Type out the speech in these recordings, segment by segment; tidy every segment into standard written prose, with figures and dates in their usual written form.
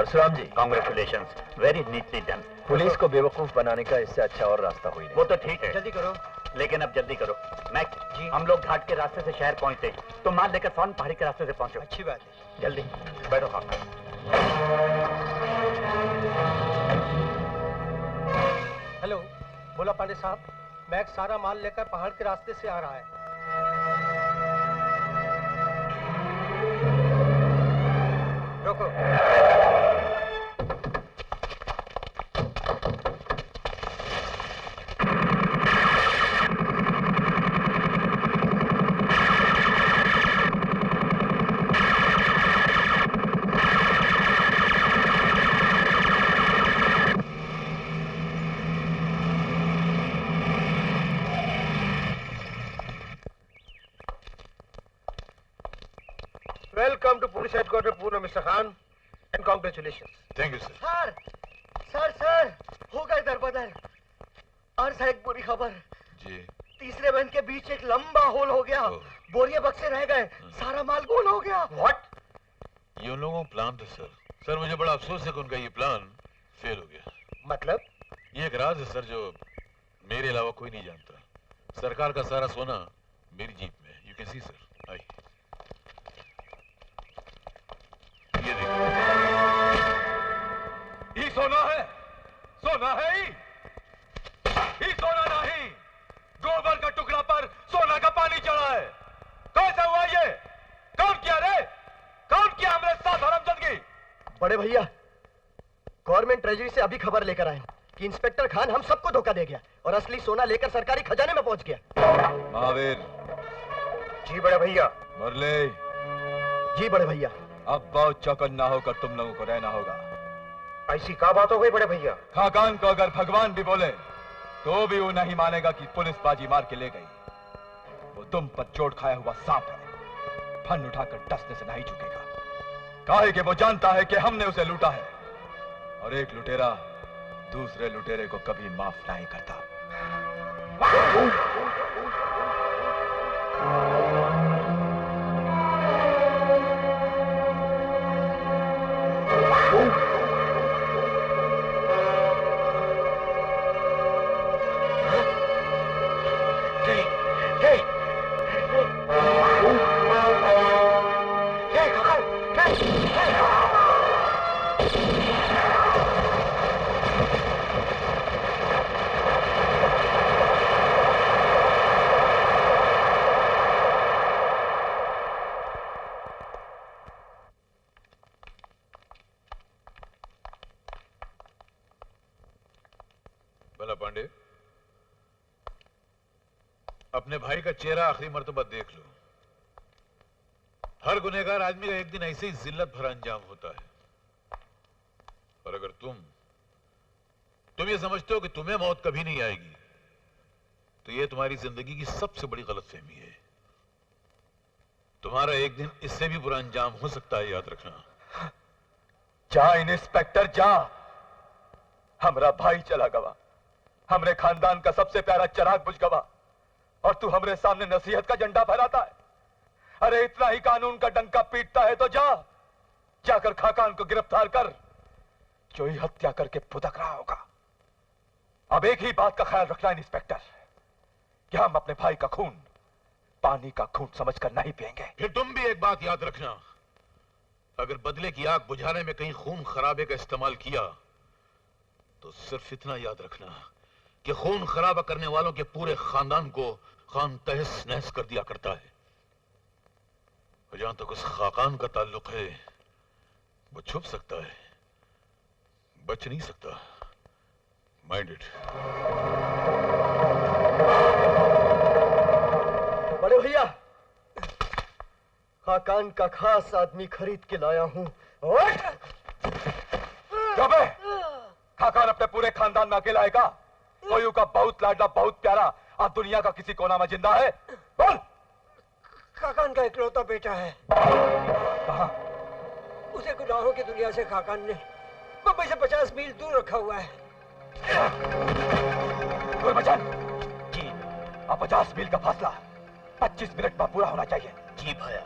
Parshuram ji, congratulations, very neatly done. Police को बेवकूफ बनाने का इससे अच्छा और रास्ता हुई नहीं। वो तो ठीक है, जल्दी करो। लेकिन अब जल्दी करो। मैक जी। हम लोग घाट के रास्ते से शहर पहुंचते, तो माल लेकर फौरन पहाड़ी के रास्ते से पहुंचो। अच्छी बात है। जल्दी बैठो खाका। हेलो, बोला पांडे साहब, मैक सारा माल लेकर पहाड़ के रास्ते से आ रहा है। रोको। Welcome to Police Headquarters, Pune, Mr. Khan, and congratulations. Thank you, sir. Sir हो गए दरबदर। और सर एक बुरी खबर। जी। तीसरे बहन के बीच एक लंबा होल हो गया। बोरिया बक्से रह गए, सारा माल गोल हो गया। What? ये उन लोगों का प्लान था सर। सर मुझे बड़ा अफसोस है कि उनका ये प्लान फेल हो गया। मतलब? ये एक राज है सर जो मेरे अलावा कोई नहीं जानता। सरकार का सारा सोना मेरी जीप में है। You can see sir. आई ये देखो, ये सोना है, सोना है ये सोना नहीं, गोबर का टुकड़ा पर सोना का पानी चढ़ा है। कैसे हुआ ये? कौन किया रे? कौन किया हमारे साथ हरामजादगी? बड़े भैया, गवर्नमेंट ट्रेजरी से अभी खबर लेकर आए कि इंस्पेक्टर खान हम सबको धोखा दे गया और असली सोना लेकर सरकारी खजाने में पहुंच गया। महावीर। जी बड़े भैया। मुरली। जी बड़े भैया। अब बहुत चौकन्ना होकर तुम लोगों को रहना होगा। ऐसी क्या बात हो गई बड़े भैया? खाकान को अगर भगवान भी बोले तो भी वो नहीं मानेगा कि पुलिस बाजी मार के ले गई। वो तुम पर चोट खाया हुआ सांप है, फन उठाकर डसने से नहीं झुकेगा। काहे कि वो जानता है कि हमने उसे लूटा है और एक लुटेरा दूसरे लुटेरे को कभी माफ नहीं करता। अपने भाई का चेहरा आखिरी मर्तबा देख लो। हर गुनहगार आदमी का एक दिन ऐसे ही जिल्लत भरा अंजाम होता है। और अगर तुम ये समझते हो कि तुम्हें मौत कभी नहीं आएगी, तो ये तुम्हारी जिंदगी की सबसे बड़ी गलतफहमी है। तुम्हारा एक दिन इससे भी बुरा अंजाम हो सकता है, याद रखना। जा इंस्पेक्टर जा, हमरा भाई चला गवा, हमरे खानदान का सबसे प्यारा चिराग बुझ गवा और तू हमरे सामने नसीहत का झंडा फहराता है। अरे इतना ही कानून का डंका पीटता है तो जाकर खाकान को गिरफ्तार कर, जो ही हत्या करके फुदक रहा होगा। अब एक ही बात का ख्याल रखना इंस्पेक्टर, कि हम अपने भाई का खून पानी का खून समझकर नहीं पिएंगे। फिर तुम भी एक बात याद रखना, अगर बदले की आग बुझाने में कहीं खून खराबे का इस्तेमाल किया तो सिर्फ इतना याद रखना कि खून खराबा करने वालों के पूरे खानदान को खान तहस नहस कर दिया करता है। और जहां तक उस खाकान का ताल्लुक है, वो छुप सकता है, बच नहीं सकता। Mind it. बड़े भैया, खाकान का खास आदमी खरीद के लाया हूं। खाकान अपने पूरे खानदान में अकेला है का? कोई का बहुत लाडला बहुत प्यारा आज दुनिया का किसी कोना में जिंदा है? बोल। खाकान का इकलौता बेटा है। कहां? उसे गुनाहों की दुनिया से खाकान ने मुंबई से 50 मील दूर रखा हुआ है। गुरबचन जी, अब 50 मील का फासला 25 मिनट में पूरा होना चाहिए। जी भैया।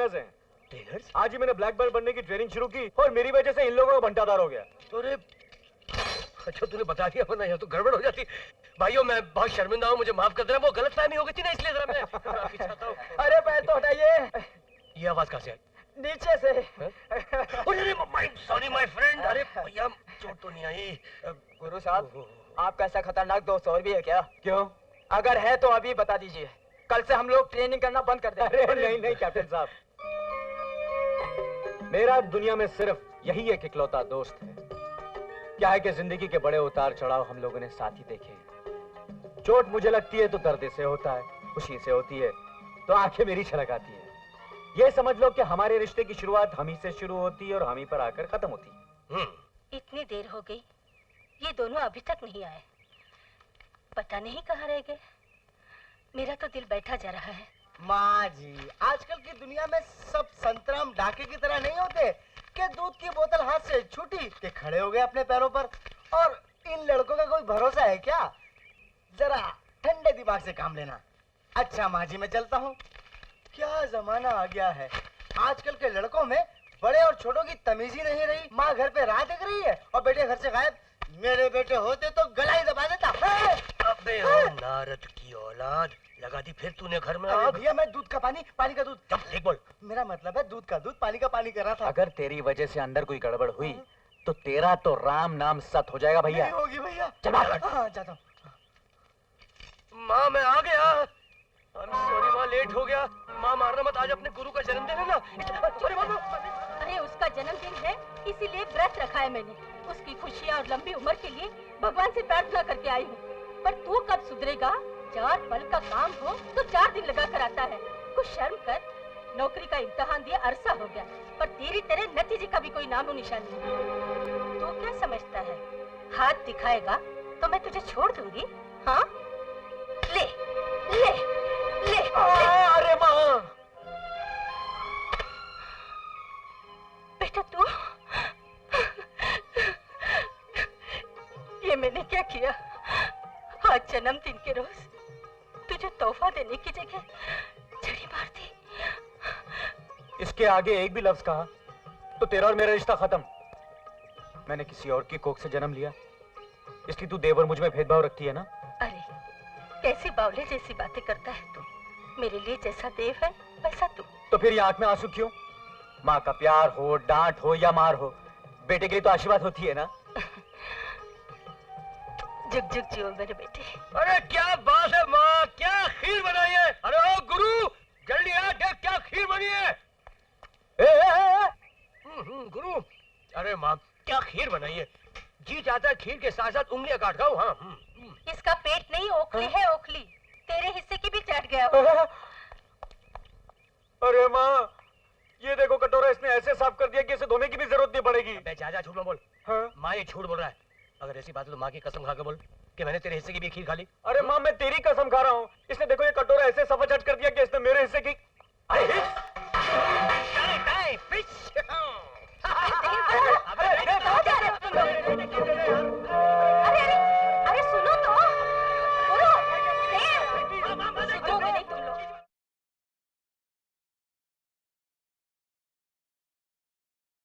ट्रेनर्स हैं। ट्रेनर्स? आज ही मैंने ब्लैक बेल्ट बनने की ट्रेनिंग शुरू की और मेरी वजह से इन लोगों का बंटादार हो गया। अरे अच्छा तूने बता दिया, वरना यह तो गड़बड़ हो जाती। भाइयों मैं बहुत शर्मिंदा हूँ, मुझे माफ कर देना, वो गलतफहमी हो गई थी ना, इसलिए जरा मैं माफी चाहता हूँ। अरे पैर तो हटाइए। ये आवाज कहाँ से आई? नीचे से। Sorry my friend. अरे भैया चोट तो नहीं आई? गुरु साहब, आपका ऐसा खतरनाक दोस्त और भी है क्या? क्यों? अगर है तो अभी बता दीजिए, कल से हम लोग ट्रेनिंग करना बंद कर दें। अरे नहीं कैप्टन साहब, मेरा दुनिया में सिर्फ यही एक इकलौता दोस्त है। क्या है कि जिंदगी के बड़े उतार चढ़ाव हम लोगों ने साथ ही देखे। चोट मुझे लगती है तो दर्द से होता है, खुशी से होती है तो आंखें मेरी छलक आती है। ये समझ लो कि हमारे रिश्ते की शुरुआत हम ही से शुरू होती है और हम ही पर आकर खत्म होती है। इतनी देर हो गई, ये दोनों अभी तक नहीं आए। पता नहीं कहाँ रह गए। मेरा तो दिल बैठा जा रहा है। माँ जी, आजकल की दुनिया में सब संतराम डाके की तरह नहीं होते कि दूध की बोतल हाथ से छूटी कि खड़े हो गए अपने पैरों पर। और इन लड़कों का कोई भरोसा है क्या? जरा ठंडे दिमाग से काम लेना। अच्छा माँ जी, मैं चलता हूँ। क्या जमाना आ गया है, आजकल के लड़कों में बड़े और छोटों की तमीज ही नहीं रही। माँ घर पे राह देख रही है और बेटे घर से गायब। मेरे बेटे होते तो गला ही दबा देता। अबे ओ नारद की औलाद, लगा दी फिर तूने घर में। भैया मैं दूध का पानी, पानी का दूध। एक बोल। मेरा मतलब है दूध का दूध, पानी का पानी कर रहा था। अगर तेरी वजह से अंदर कोई गड़बड़ हुई तो तेरा तो राम नाम सत हो जाएगा भैया। नहीं होगी भैया। चल हाँ जाता हूँ। माँ मैं आ गया। सॉरी माँ, लेट हो गया। माँ मारना मत, आज अपने गुरु का जन्मदिन है ना। सॉरी माँ। अरे उसका जन्मदिन है, इसीलिए व्रत रखा है मैंने। उसकी खुशियाँ और लंबी उम्र के लिए भगवान से प्रार्थना करके आई हूँ। पर तू कब सुधरेगा? 4 पल का काम हो तो 4 दिन लगा कर आता है। कुछ शर्म कर। नौकरी का इम्तिहान दिया, अरसा हो गया, पर तेरी तरह नतीजे का भी कोई नामो निशान नहीं। तू क्या समझता है, हाथ दिखाएगा तो मैं तुझे छोड़ दूंगी? हाँ, ले ले ले। अरे माँ, बेटा तू, ये मैंने क्या किया? आज जन्मदिन के रोज तुझे तोहफा देने की जगह छड़ी मार दी। इसके आगे एक भी लफ्ज कहा तो तेरा और मेरा रिश्ता खत्म। मैंने किसी और की कोख से जन्म लिया, इसलिए तू देवर मुझ में भेदभाव रखती है ना? अरे कैसी बावले जैसी बातें करता है तू। मेरे लिए जैसा देव है वैसा तू। तो फिर ये आंख में आंसू क्यों? माँ का प्यार हो, डांट हो या मार हो, बेटे के लिए तो आशीर्वाद होती है ना। जुग जुग जियो मेरे बेटे। अरे क्या बात है माँ, क्या खीर बनाई है। अरे ओ गुरु, जल्दी आ, देख क्या खीर बनी है। गुरु, अरे माँ क्या खीर बनाई है। जी चाहता है खीर के साथ साथ उंगलियां काट खाऊं। हाँ। इसका पेट नहीं, ओखली है ओखली। तेरे हिस्से की भी चट गया हो। अरे माँ, ये देखो कटोरा इसने ऐसे साफ कर दिया कि इसे धोने की भी जरूरत नहीं पड़ेगी। जा झूठ मत बोल। हाँ? माँ ये झूठ बोल रहा है। अगर ऐसी बात है तो माँ की कसम खा के बोल कि मैंने तेरे हिस्से की भी खीर खा ली। अरे माँ मैं तेरी कसम खा रहा हूँ, इसने देखो ये कटोरा ऐसे सफा चट कर दिया कि इसने मेरे हिस्से की। अरे